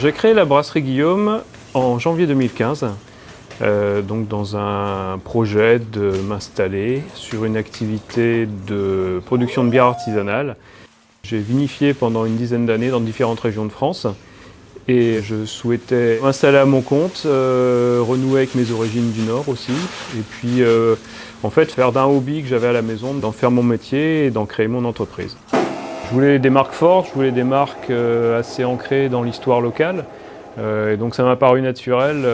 J'ai créé la brasserie Guillaume en janvier 2015, donc dans un projet de m'installer sur une activité de production de bière artisanale. J'ai vinifié pendant une dizaine d'années dans différentes régions de France et je souhaitais m'installer à mon compte, renouer avec mes origines du Nord aussi, et puis en fait faire d'un hobby que j'avais à la maison, d'en faire mon métier et d'en créer mon entreprise. Je voulais des marques fortes, je voulais des marques assez ancrées dans l'histoire locale. Et donc ça m'a paru naturel,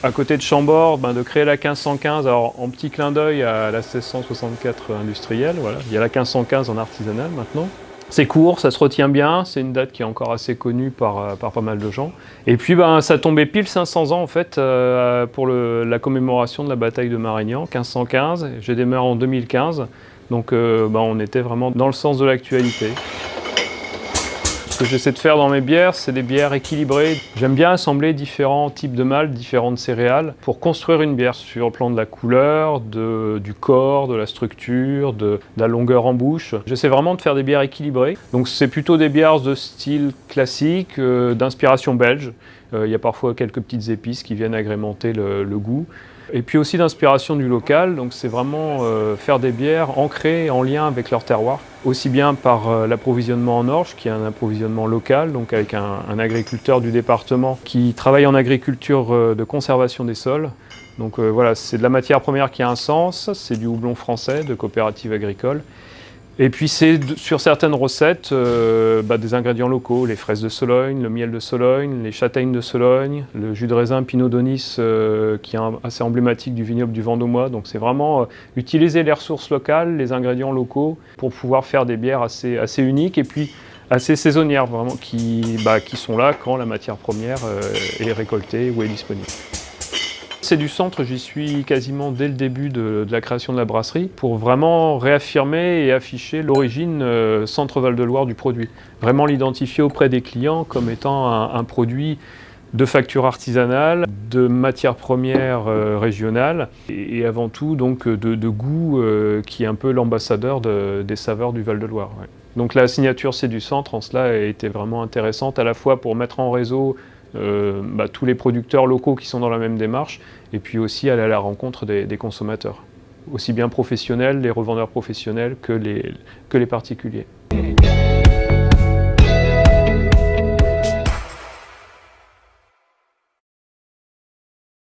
à côté de Chambord, de créer la 1515, alors en petit clin d'œil à la 1664 industrielle. Voilà. Il y a la 1515 en artisanal maintenant. C'est court, ça se retient bien, c'est une date qui est encore assez connue par pas mal de gens. Et puis ça tombait pile 500 ans en fait pour la commémoration de la bataille de Marignan, 1515. J'ai démarré en 2015. Donc on était vraiment dans le sens de l'actualité. Ce que j'essaie de faire dans mes bières, c'est des bières équilibrées. J'aime bien assembler différents types de malt, différentes céréales, pour construire une bière sur le plan de la couleur, du corps, de la structure, de la longueur en bouche. J'essaie vraiment de faire des bières équilibrées. Donc c'est plutôt des bières de style classique, d'inspiration belge. Il y a parfois quelques petites épices qui viennent agrémenter le goût. Et puis aussi d'inspiration du local, donc c'est vraiment faire des bières ancrées en lien avec leur terroir, aussi bien par l'approvisionnement en orge, qui est un approvisionnement local, donc avec un agriculteur du département qui travaille en agriculture de conservation des sols. Donc voilà, c'est de la matière première qui a un sens, c'est du houblon français de coopérative agricole. Et puis c'est sur certaines recettes des ingrédients locaux, les fraises de Sologne, le miel de Sologne, les châtaignes de Sologne, le jus de raisin Pinot d'Aunis qui est assez emblématique du vignoble du Vendômois. Donc c'est vraiment utiliser les ressources locales, les ingrédients locaux pour pouvoir faire des bières assez uniques et puis assez saisonnières vraiment qui sont là quand la matière première est récoltée ou est disponible. C'est du centre, j'y suis quasiment dès le début de la création de la brasserie pour vraiment réaffirmer et afficher l'origine centre Val-de-Loire du produit. Vraiment l'identifier auprès des clients comme étant un produit de facture artisanale, de matière première régionale et avant tout donc de goût qui est un peu l'ambassadeur des saveurs du Val-de-Loire. Ouais. Donc la signature C'est du centre en cela a été vraiment intéressante à la fois pour mettre en réseau tous les producteurs locaux qui sont dans la même démarche et puis aussi aller à la rencontre des consommateurs, aussi bien professionnels, les revendeurs professionnels que les particuliers.